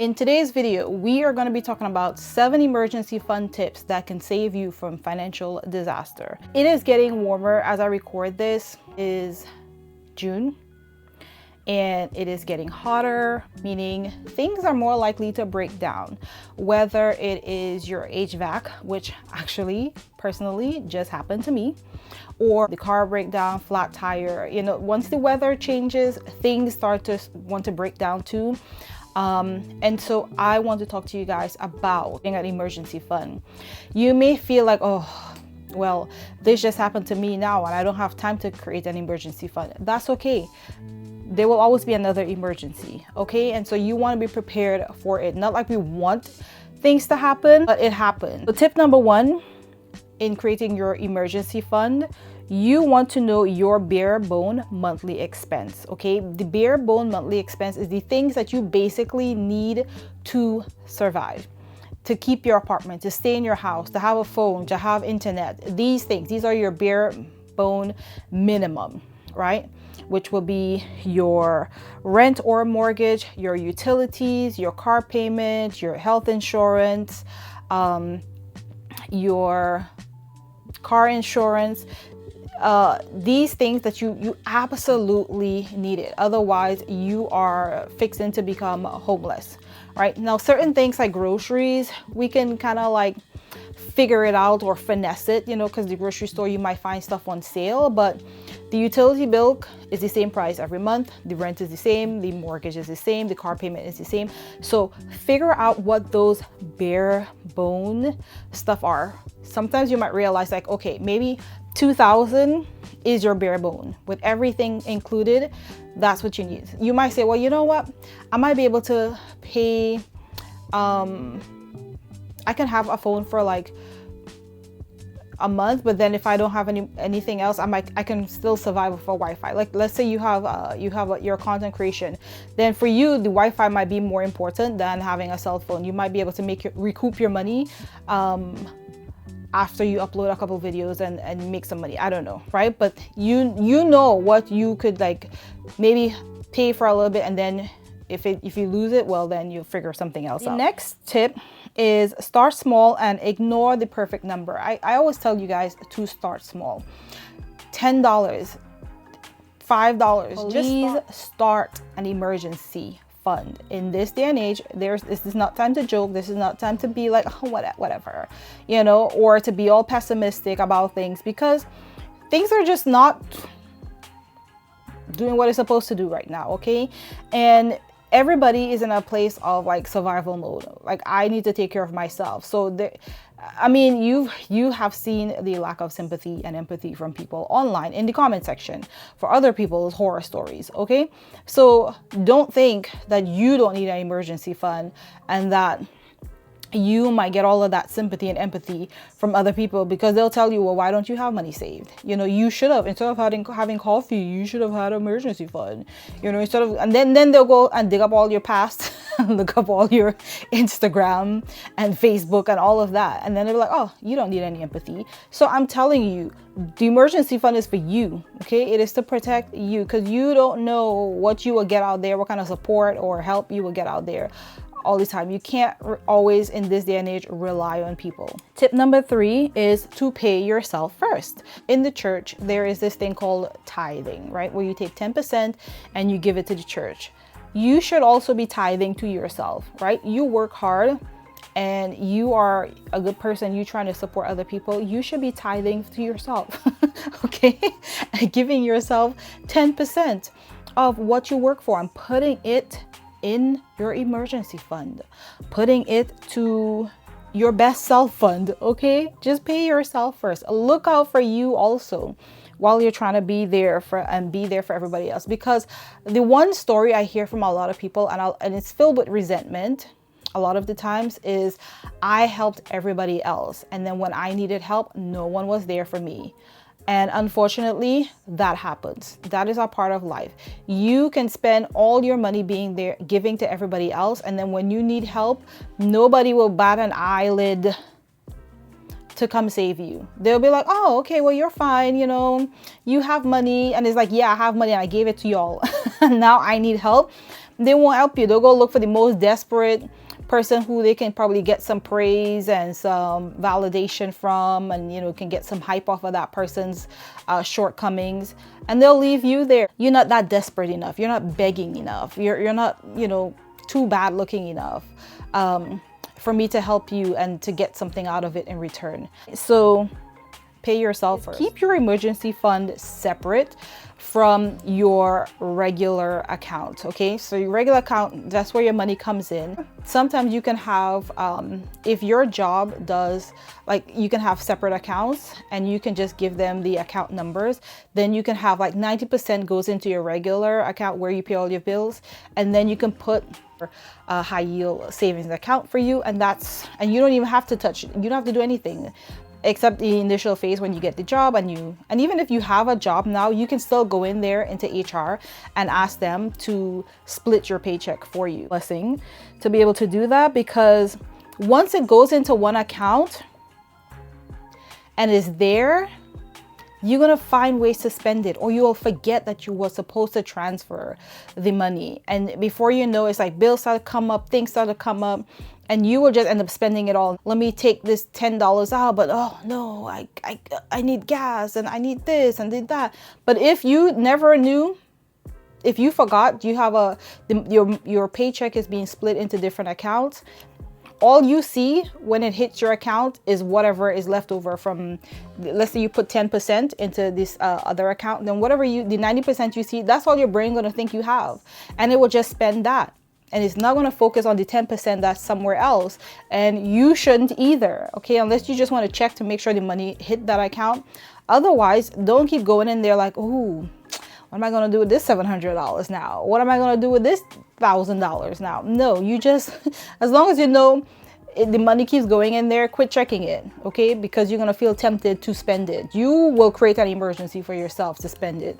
In today's video, we are going to be talking about 7 emergency fund tips that can save you from financial disaster. It is getting warmer as I record this. It is June and it is getting hotter, meaning things are more likely to break down. Whether it is your HVAC, which actually personally just happened to me, or the car breakdown, flat tire. Once the weather changes, things start to want to break down too. And so I want to talk to you guys about an emergency fund. You may feel like, oh, well, this just happened to me now and I don't have time to create an emergency fund. That's okay. There will always be another emergency, okay? And so you want to be prepared for it. Not like we want things to happen, but it happens. So tip number 1 in creating your emergency fund, you want to know your bare bone monthly expense, okay? The bare bone monthly expense is the things that you basically need to survive, to keep your apartment, to stay in your house, to have a phone, to have internet. These things, these are your bare bone minimum, right? Which will be your rent or mortgage, your utilities, your car payment, your health insurance, your car insurance. These things that you absolutely need it. Otherwise, you are fixing to become homeless, right? Now, certain things like groceries, we can kind of like figure it out or finesse it, because the grocery store, you might find stuff on sale, but the utility bill is the same price every month. The rent is the same. The mortgage is the same. The car payment is the same. So figure out what those bare bone stuff are. Sometimes you might realize like, okay, maybe $2,000 is your bare bone with everything included. That's what you need. You might say, well, you know what? I might be able to pay, I can have a phone for like a month, but then if I don't have anything else, I can still survive for Wi-Fi. Like, let's say you have your content creation, then for you the Wi-Fi might be more important than having a cell phone. You might be able to recoup your money after you upload a couple videos and make some money. I don't know, right? But you know what you could like maybe pay for a little bit, and then if you lose it, well, then you figure something else out. The next tip is start small and ignore the perfect number. I always tell you guys to start small. $10, $5. Please start an emergency fund. In this day and age, this is not time to joke. This is not time to be like, oh, whatever, or to be all pessimistic about things, because things are just not doing what it's supposed to do right now, okay? And everybody is in a place of like survival mode. Like, I need to take care of myself. So you have seen the lack of sympathy and empathy from people online in the comment section for other people's horror stories, okay? So don't think that you don't need an emergency fund and that you might get all of that sympathy and empathy from other people, because they'll tell you, well, why don't you have money saved? You should have, instead of having coffee, you should have had an emergency fund, instead of, and then they'll go and dig up all your past, look up all your Instagram and Facebook and all of that. And then they're like, oh, you don't need any empathy. So I'm telling you, the emergency fund is for you, okay? It is to protect you, because you don't know what you will get out there, what kind of support or help you will get out there all the time. You can't always, in this day and age, rely on people. Tip number 3 is to pay yourself first. In the church, there is this thing called tithing, right? Where you take 10% and you give it to the church. You should also be tithing to yourself, right? You work hard and you are a good person. You trying to support other people. You should be tithing to yourself, okay? And giving yourself 10% of what you work for and putting it in your emergency fund, putting it to your best self fund, okay? Just pay yourself first. Look out for you also while you're trying to be there for everybody else, because the one story I hear from a lot of people, and it's filled with resentment a lot of the times, is I helped everybody else, and then when I needed help, no one was there for me. And unfortunately, that happens. That is a part of life. You can spend all your money being there, giving to everybody else, and then when you need help, nobody will bat an eyelid to come save you. They'll be like, oh, okay, well, you're fine, you have money. And it's like, yeah, I have money and I gave it to y'all. Now I need help. they won't help you. They'll go look for the most desperate person who they can probably get some praise and some validation from, and can get some hype off of that person's shortcomings, and they'll leave you there. You're not that desperate enough. You're not begging enough. You're not too bad looking enough for me to help you and to get something out of it in return. So pay yourself first. Keep your emergency fund separate from your regular account. Okay, so your regular account, that's where your money comes in. Sometimes you can have if your job does, like, you can have separate accounts and you can just give them the account numbers. Then you can have like 90% goes into your regular account where you pay all your bills, and then you can put a high yield savings account for you, and you don't even have to touch, you don't have to do anything except the initial phase when you get the job. And even if you have a job now, you can still go in there into HR and ask them to split your paycheck for you. Blessing to be able to do that, because once it goes into one account and is there, you're gonna find ways to spend it, or you will forget that you were supposed to transfer the money, and before you know, it's like bills start to come up, things start to come up, and you will just end up spending it all. Let me take this $10 out, but oh no, I need gas, and I need this and did that. But if you never knew, if you forgot you have your paycheck is being split into different accounts, all you see when it hits your account is whatever is left over from, let's say you put 10% into this other account, then whatever the 90% you see, that's all your brain gonna think you have, and it will just spend that. And it's not going to focus on the 10% that's somewhere else. And you shouldn't either, okay? Unless you just want to check to make sure the money hit that account. Otherwise, don't keep going in there like, ooh, what am I going to do with this $700 now? What am I going to do with this $1,000 now? No, you just, as long as you know the money keeps going in there, quit checking it, okay? Because you're going to feel tempted to spend it. You will create an emergency for yourself to spend it.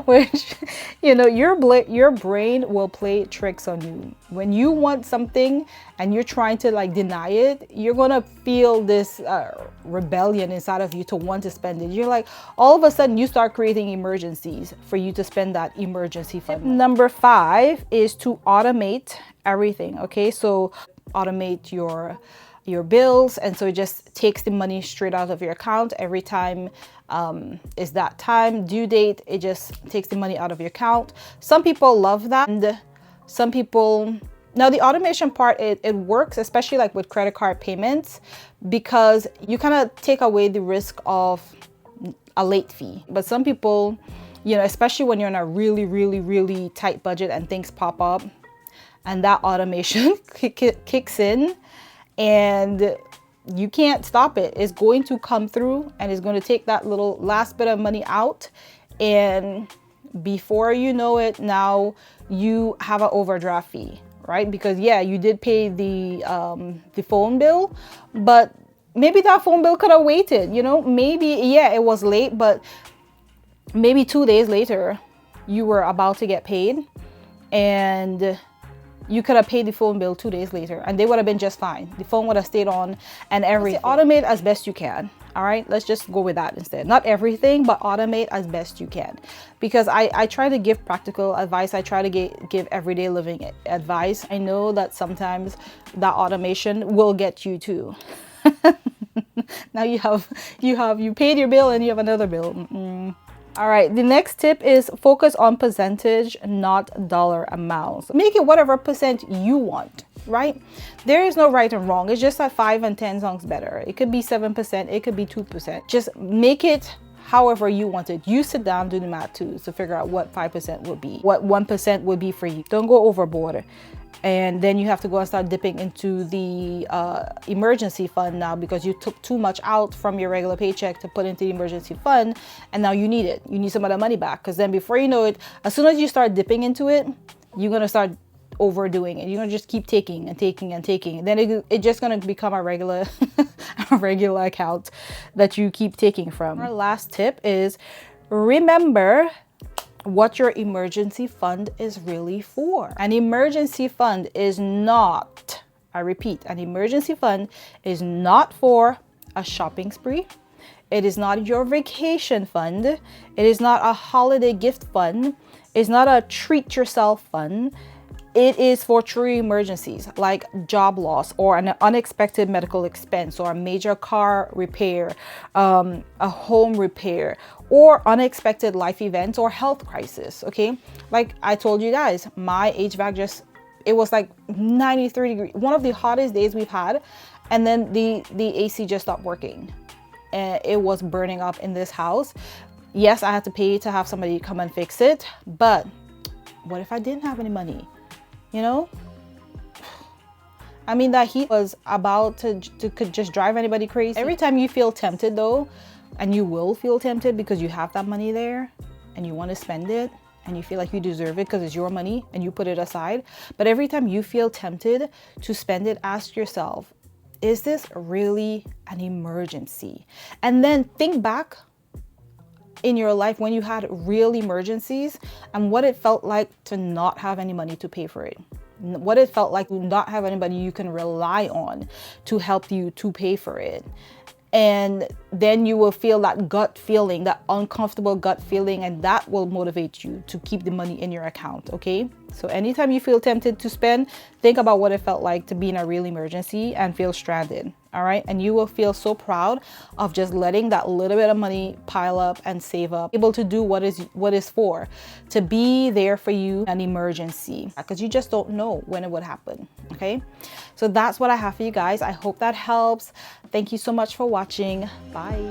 Which, your brain will play tricks on you. When you want something and you're trying to like deny it, you're going to feel this rebellion inside of you to want to spend it. You're like, all of a sudden you start creating emergencies for you to spend that emergency fund. Number 5 is to automate everything, okay? So automate your bills, and so it just takes the money straight out of your account every time is that time due date. It just takes the money out of your account. Some people love that, and some people, now the automation part, it works especially like with credit card payments, because you kind of take away the risk of a late fee. But some people, especially when you're in a really, really, really tight budget and things pop up, and that automation kicks in, and you can't stop it. It's going to come through, and it's going to take that little last bit of money out, and before you know it, now you have an overdraft fee, right? Because yeah, you did pay the phone bill, but maybe that phone bill could have waited. Maybe, yeah, it was late, but maybe 2 days later you were about to get paid, and you could have paid the phone bill 2 days later, and they would have been just fine. The phone would have stayed on and everything. Automate as best you can. All right, let's just go with that instead. Not everything, but automate as best you can. Because I try to give practical advice. I try to give everyday living advice. I know that sometimes that automation will get you too. Now you paid your bill and you have another bill. All right, the next tip is focus on percentage, not dollar amounts. Make it whatever percent you want, right? There is no right and wrong. It's just that 5 and 10 sounds better. It could be 7%, it could be 2%. Just make it however you want it. You sit down, do the math too, to figure out what 5% would be, what 1% would be for you. Don't go overboard. And then you have to go and start dipping into the emergency fund now, because you took too much out from your regular paycheck to put into the emergency fund, and now you need it. You need some of that money back, because then before you know it, as soon as you start dipping into it, you're gonna start overdoing it. You're gonna just keep taking and taking and taking. And then it's just gonna become a regular a regular account that you keep taking from. Our last tip is remember what your emergency fund is really for. An emergency fund is not, I repeat, an emergency fund is not for a shopping spree. It is not your vacation fund. It is not a holiday gift fund. It's not a treat yourself fund. It is for true emergencies like job loss or an unexpected medical expense or a major car repair, a home repair, or unexpected life events or health crisis. Okay, like I told you guys, my HVAC it was like 93 degrees, one of the hottest days we've had, and then the AC just stopped working and it was burning up in this house. Yes, I had to pay to have somebody come and fix it, but what if I didn't have any money? You know, I mean, that heat was about to could just drive anybody crazy. Every time you feel tempted though, and you will feel tempted because you have that money there and you want to spend it and you feel like you deserve it because it's your money and you put it aside. But every time you feel tempted to spend it, ask yourself, is this really an emergency? And then think back in your life when you had real emergencies and what it felt like to not have any money to pay for it. What it felt like to not have anybody you can rely on to help you to pay for it. And then you will feel that gut feeling, that uncomfortable gut feeling, and that will motivate you to keep the money in your account, okay? So anytime you feel tempted to spend, think about what it felt like to be in a real emergency and feel stranded, all right? And you will feel so proud of just letting that little bit of money pile up and save up, able to do what is for, to be there for you in an emergency, because you just don't know when it would happen, okay? So that's what I have for you guys. I hope that helps. Thank you so much for watching. Bye.